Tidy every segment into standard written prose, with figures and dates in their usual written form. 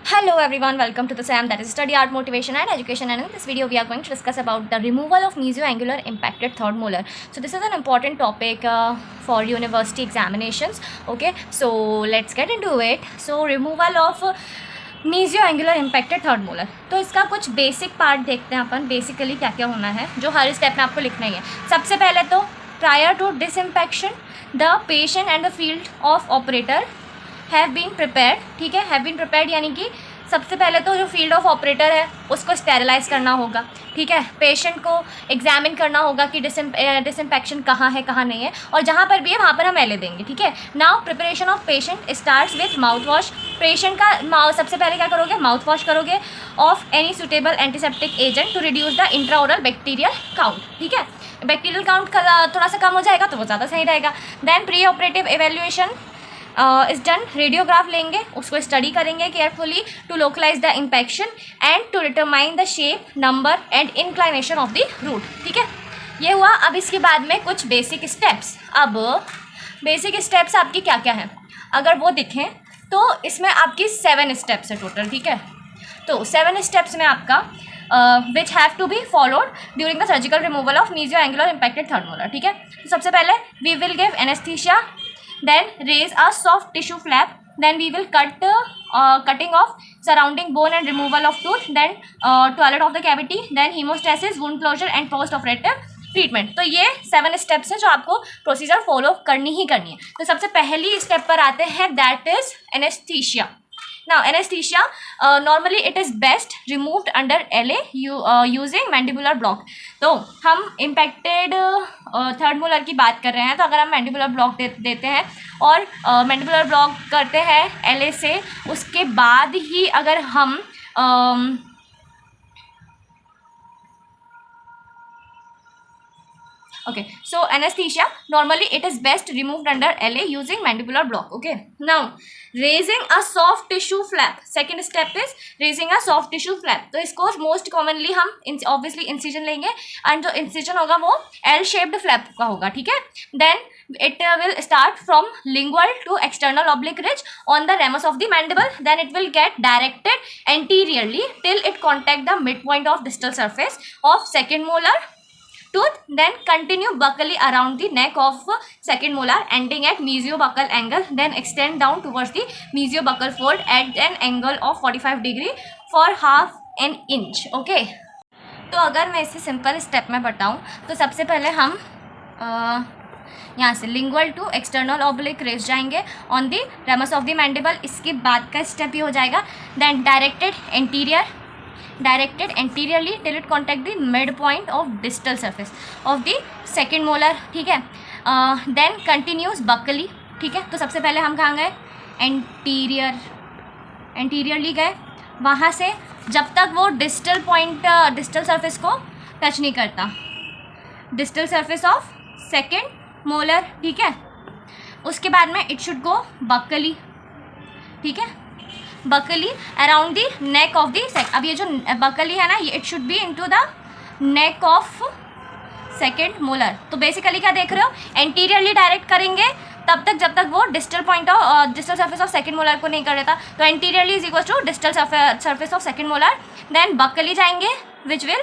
Hello everyone, welcome to the SAM, that is Study Art Motivation and Education, and in this video we are going to discuss about the removal of mesioangular impacted third molar. So this is an important topic for university examinations. Okay, so let's get into it. So removal of mesioangular impacted third molar. तो इसका कुछ basic part देखते हैं अपन, basically क्या क्या होना है जो हर स्टेप में आपको लिखना ही है. सबसे पहले तो prior to disimpaction the patient and the field of operator have been prepared. ठीक है, हैव बीन प्रिपेयर्ड यानी कि सबसे पहले तो जो फील्ड ऑफ ऑपरेटर है उसको स्टेरिलाइज करना होगा. ठीक है, पेशेंट को एग्जामिन करना होगा कि डिसइम्पैक्शन कहाँ है कहाँ नहीं है, और जहाँ पर भी है वहाँ पर हम एले देंगे. ठीक है, now preparation of patient starts with mouth wash. Patient का सबसे पहले क्या करोगे, माउथ वॉश करोगे of any suitable antiseptic agent to reduce the intraoral bacterial count. ठीक है, बैक्टीरियल काउंट थोड़ा सा कम हो जाएगा तो वो ज़्यादा सही रहेगा. Then pre operative evaluation is done. Radiograph लेंगे, उसको स्टडी करेंगे carefully to localise the impaction and to determine the shape, number and inclination of the root. ठीक है, ये हुआ. अब इसके बाद में कुछ बेसिक स्टेप्स. अब बेसिक स्टेप्स आपकी क्या क्या हैं अगर वो दिखें तो इसमें आपकी 7 स्टेप्स है टोटल. ठीक है, तो 7 स्टेप्स में आपका which have to be followed during the surgical removal of mesioangular impacted third molar. ठीक है, तो सबसे पहले we will give anaesthesia, then raise a soft tissue flap, then we will cutting off surrounding bone and removal of tooth, then toilet of the cavity, then hemostasis, wound closure and post operative treatment. तो ये 7 steps हैं जो आपको procedure follow करनी ही करनी है. तो सबसे पहली स्टेप पर आते हैं, that is anaesthesia. Now anesthesia normally it is best removed under LA using mandibular block. तो हम impacted थर्ड मोलर की बात कर रहे हैं, तो अगर हम mandibular block देते हैं और mandibular block करते हैं LA से, उसके बाद ही अगर हम okay, so anesthesia normally it is best removed under LA using mandibular block. Okay, now raising a soft tissue flap. Second step is raising a soft tissue flap. तो इसको most commonly हम obviously incision लेंगे, and जो incision होगा वो L shaped flap का होगा. ठीक है, then it will start from lingual to external oblique ridge on the ramus of the mandible, then it will get directed anteriorly till it contact the midpoint of distal surface of second molar tooth, then continue buccally around the neck of second molar ending at mesiobuccal angle, then extend down towards the mesiobuccal fold at an angle of 45 degree for half an inch. Okay, तो अगर मैं इसे simple step में बताऊँ तो सबसे पहले हम यहाँ से lingual to external oblique ridge जाएंगे on the ramus of the mandible. इसके बाद का स्टेप ये हो जाएगा, then directed anteriorly till it contact the midpoint of distal surface of the second molar. ठीक है, then continues buccally. ठीक है, तो सबसे पहले हम कहाँ गए, एंटीरियरली गए. वहाँ से जब तक वो डिस्टल सरफेस को टच नहीं करता, distal surface of second molar. ठीक है, उसके बाद में इट शुड गो बक्कली. ठीक है, Buckley around the neck of the अब ये जो बकली है ना, ये it should be into the neck of second molar. तो बेसिकली क्या देख रहे हो, एंटीरियरली डायरेक्ट करेंगे तब तक जब तक वो distal surface of second molar को नहीं कर देता. तो anteriorly is equal to distal surface of second molar, then buccally जाएंगे which will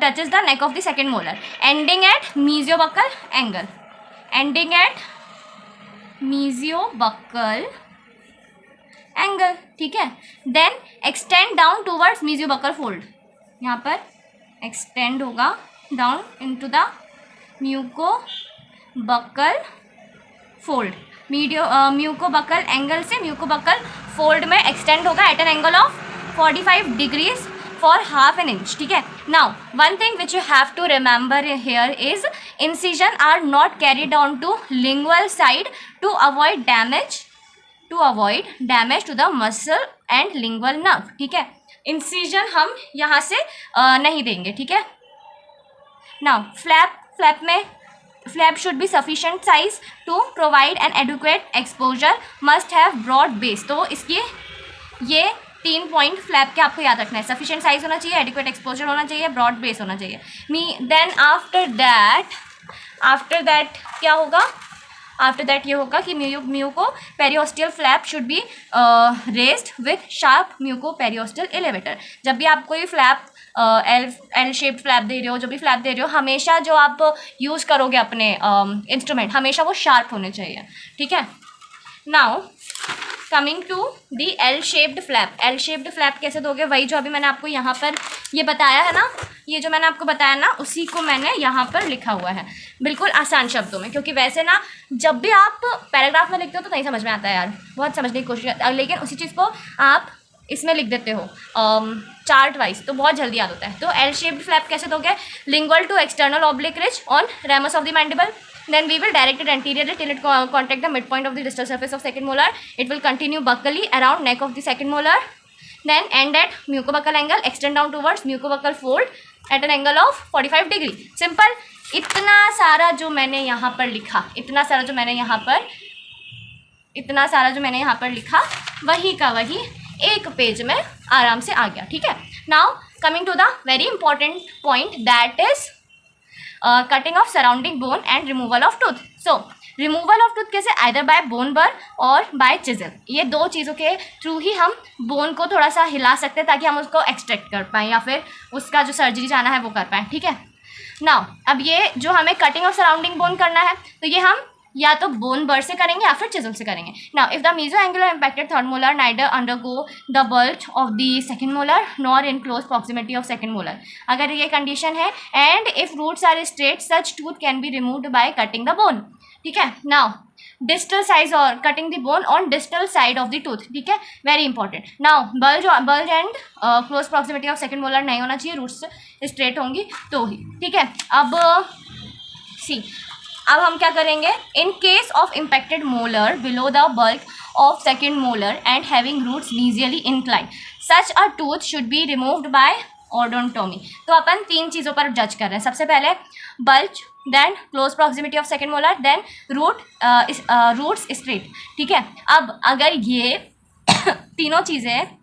touches the neck of the second molar ending at mesiobuccal angle, ending at mesiobuccal angle. ठीक है, then extend down towards mesiobuccal fold. यहाँ पर extend होगा down into the mucobuccal fold. Mucobuccal angle से mucobuccal fold में extend होगा at an angle of 45 degrees for half an inch. ठीक है, now one thing which you have to remember here is incision are not carried on to lingual side to avoid damage to the muscle and lingual nerve. ठीक है, incision हम यहाँ से नहीं देंगे. ठीक है, now flap should be sufficient size to provide an adequate exposure, must have broad base. तो इसकी ये 3 पॉइंट फ्लैप के आपको याद रखना है. सफिशिएंट साइज होना चाहिए, एडुक्वेट एक्सपोजर होना चाहिए, ब्रॉड बेस होना चाहिए. देन आफ्टर दैट क्या होगा, आफ्टर दैट ये होगा कि muco periosteal flap should B raised with sharp muco periosteal elevator. जब भी आप कोई फ्लैप एल शेप्ड फ्लैप दे रहे हो, जो भी फ्लैप दे रहे हो, हमेशा जो आप यूज़ करोगे अपने इंस्ट्रूमेंट हमेशा वो शार्प होने चाहिए, ठीक है। Now coming to the L shaped flap. L shaped flap कैसे दोगे? वही जो अभी मैंने आपको यहाँ पर ये बताया है ना, ये जो मैंने आपको बताया ना, उसी को मैंने यहाँ पर लिखा हुआ है बिल्कुल आसान शब्दों में, क्योंकि वैसे ना जब भी आप पैराग्राफ में लिखते हो तो नहीं समझ में आता है यार, बहुत समझने की कोशिश, लेकिन उसी चीज़ को आप इसमें लिख देते हो चार्ट वाइज तो बहुत जल्दी याद होता है। तो एल शेप्ड फ्लैप कैसे दोगे? Lingual to external oblique ridge on ramus of the mandible, then we will direct it anteriorly till it contact the midpoint of the distal surface of second molar. It will continue buccally around neck of the second molar, then end at mucobuccal angle, extend down towards mucobuccal fold at an angle of 45 degree. Simple. इतना सारा जो मैंने यहाँ पर लिखा, इतना सारा जो मैंने यहाँ पर लिखा, वही का वही एक पेज में आराम से आ गया, ठीक है। Now coming to the very important point, that is cutting of surrounding bone and removal of tooth. So removal of tooth कैसे? Either by bone bur or bye chisel. ये दो चीज़ों के थ्रू ही हम बोन को थोड़ा सा हिला सकते हैं ताकि हम उसको एक्सट्रैक्ट कर पाएँ या फिर उसका जो सर्जरी जाना है वो कर पाएँ, ठीक है। नाउ अब ये जो हमें कटिंग ऑफ सराउंडिंग बोन करना है तो ये हम या तो बोन बर से करेंगे या फिर चिजल से करेंगे। Now if the mesioangular impacted third molar neither undergo the bulge of the second molar nor in close proximity of second molar, अगर ये कंडीशन है, and if roots are straight such tooth can be removed by cutting the bone, ठीक है। Now distal side और cutting the bone on distal side of the tooth, ठीक है, very important. Now bulge and close proximity of second molar नहीं होना चाहिए, roots straight होंगी तो ही, ठीक है। अब हम क्या करेंगे? In case of impacted molar below the bulk of second molar and having roots mesially incline, such a tooth should be removed by odontomy. तो अपन तीन चीज़ों पर जज कर रहे हैं, सबसे पहले bulge, then close proximity of second molar, then roots straight, ठीक है। अब अगर ये तीनों चीज़ें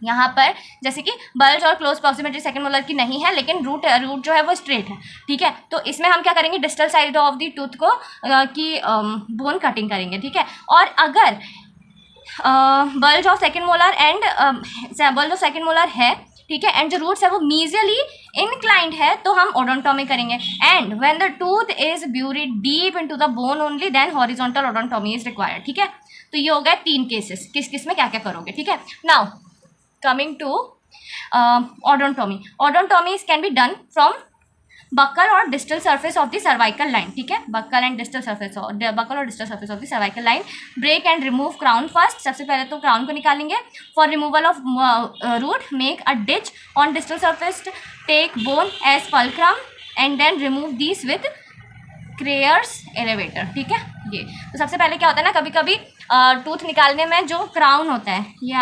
यहाँ पर जैसे कि बल्ज और क्लोज प्रॉक्सिमिटी सेकंड मोलर की नहीं है, लेकिन रूट जो है वो स्ट्रेट है, ठीक है, तो इसमें हम क्या करेंगे? Distal side of the tooth को की बोन कटिंग करेंगे, ठीक है। और अगर bulge of second molar and bulge of second molar है, ठीक है, एंड जो रूट्स है वो मीजियली इंक्लाइंड है तो हम ओडोंटोमी करेंगे। And when the tooth is buried deep into the bone only then horizontal odontomy is required, ठीक है। तो ये हो गए तीन केसेस, किस किस में क्या क्या करोगे, ठीक है। Now coming to odontomy. Odontomy can be done from buccal or distal surface of the cervical line, ठीक है, buccal और distal surface of the cervical line. Break and remove crown first. सबसे पहले तो crown को निकालेंगे. For removal of root, make a ditch on distal surface. Take bone as fulcrum and then remove these with Crayer's elevator, ठीक है। ये तो सबसे पहले क्या होता है ना, कभी कभी टूथ निकालने में जो क्राउन होता है, ये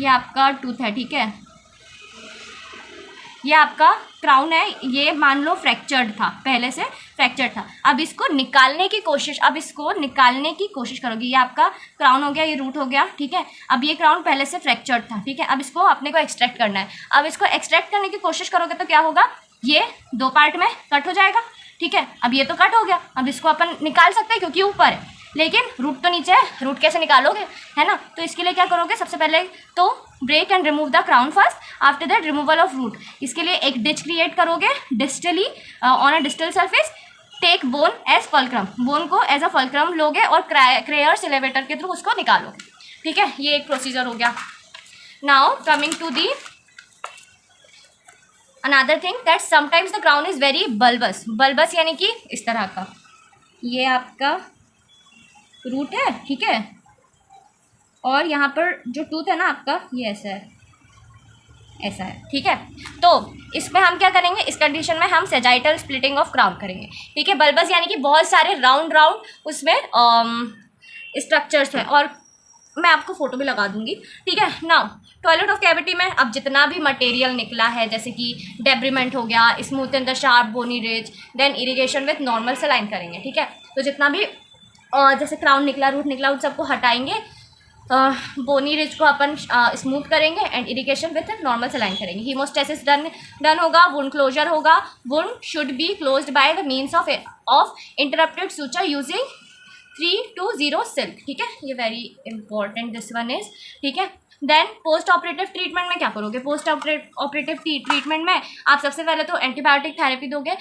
आपका टूथ है, ठीक है, ये आपका क्राउन है, ये मान लो फ्रैक्चर्ड था, पहले से फ्रैक्चर्ड था, अब इसको निकालने की कोशिश करोगी। ये आपका क्राउन हो गया, ये रूट हो गया, ठीक है। अब ये क्राउन पहले से फ्रैक्चर्ड था, ठीक है, अब इसको अपने को एक्सट्रैक्ट करना है। अब इसको एक्सट्रैक्ट करने की कोशिश करोगे तो क्या होगा? ये दो पार्ट में कट हो जाएगा, ठीक है। अब ये तो कट हो गया, अब इसको अपन निकाल सकते हैं क्योंकि ऊपर है, लेकिन रूट तो नीचे है, रूट कैसे निकालोगे, है ना। तो इसके लिए क्या करोगे? सबसे पहले तो break and remove the crown first, after that removal of root. इसके लिए एक डिच क्रिएट करोगे distally on a distal surface. Take bone as fulcrum, bone को एज अ फल्क्रम लोगे और क्रेयर्स एलिवेटर के थ्रू उसको निकालोगे, ठीक है। ये एक प्रोसीजर हो गया। Now coming to the another thing that sometimes the crown is very bulbous यानी कि इस तरह का, ये आपका रूट है, ठीक है, और यहाँ पर जो टूथ है ना आपका, ये ऐसा है, ठीक है। तो इसमें हम क्या करेंगे? इस कंडीशन में हम सेजाइटल स्प्लिटिंग ऑफ क्राउन करेंगे, ठीक है। बल्बस यानी कि बहुत सारे राउंड उसमें स्ट्रक्चर्स हैं, और मैं आपको फोटो भी लगा दूंगी, ठीक है। नाउ टॉयलेट ऑफ कैविटी में अब जितना भी मटेरियल निकला है, जैसे कि डेब्रीमेंट हो गया, smooth in the sharp bony ridge, then irrigation with normal से लाइन करेंगे, ठीक है। तो जितना भी जैसे क्राउन निकला, रूट निकला, उन सबको हटाएंगे बोनी रिज को अपन स्मूथ करेंगे and irrigation with normal saline करेंगे. हीमोस्टेसिस डन होगा. वुंड क्लोजर होगा. Wound should be closed by the means of interrupted suture using 320 silk. ठीक है, ये very important this one is. ठीक है, देन पोस्ट ऑपरेटिव ट्रीटमेंट में क्या करोगे? पोस्ट ऑपरेटिव ट्रीटमेंट में आप सबसे पहले तो एंटीबायोटिक थेरेपी दोगे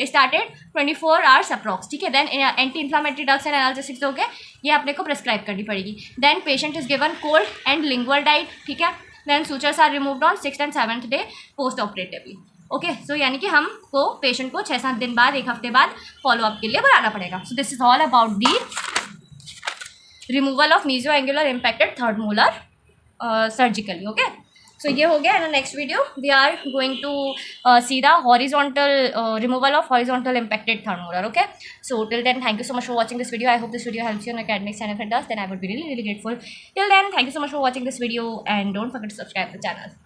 स्टार्टेड 24 आवर्स अप्रॉक्स. ठीक है, then anti inflammatory drugs and analgesics दोगे, ये अपने को प्रिस्क्राइब करनी पड़ेगी. Then patient is given cold and lingual diet. ठीक है, then sutures are removed on 6th and 7th day post operatively. Okay, so यानी कि हमको पेशेंट को 6-7 दिन बाद, 1 हफ्ते बाद फॉलोअप के लिए बुलाना पड़ेगा. So this is all about the removal of mesioangular impacted third molar surgically. Okay, so ये हो गया. In next video we are going to see the horizontal removal of horizontal impacted third molar. Okay, so till then thank you so much for watching this video. I hope this video helps you in academics, and if it does then I would be really grateful. Till then, thank you so much for watching this video and don't forget to subscribe to the channel.